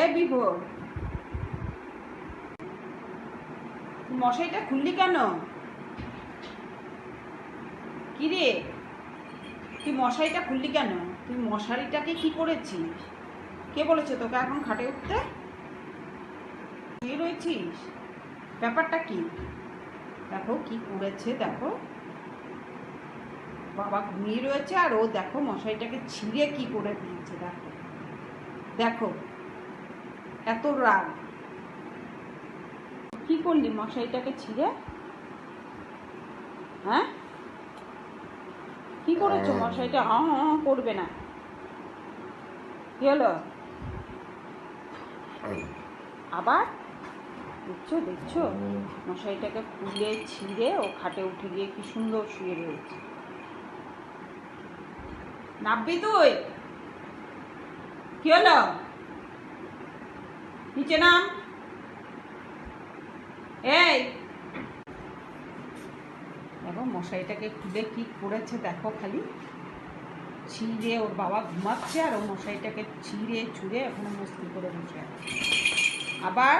এ বিভোর, মশাইটা খুললি কেন? কি রে, তুই মশারিটা খুললি কেন? তুই মশারিটাকে কি করেছিস? কে বলেছে তোকে এখন খাটে উঠতে? শুয়ে রয়েছিস? ব্যাপারটা কি? দেখো কি করেছে, দেখো বাবা ঘুমিয়ে রয়েছে আর ও দেখো মশারিটাকে ছিঁড়ে কি করে দিয়েছে। দেখো দেখো, এত রাগ! কি করলি মশারিটাকে ছিঁড়ে? হ্যাঁ, কি করেছো মশারিটা? করবে না। কি হলো আবার? দেখছো দেখছো, মশারিটাকে খুলে ছিঁড়ে ও খাটে উঠে গিয়ে কি সুন্দর শুয়ে রয়েছে। নাববি তুই? কি হলো? নিচে নাম। এই দেখো মশারিটাকে খুলে কি করেছে, দেখো খালি ছিঁড়ে। ওর বাবা ঘুমাচ্ছে আর ও মশারিটাকে ছিঁড়ে ছুঁড়ে ওখানে মস্তি করে বসে আছে। আবার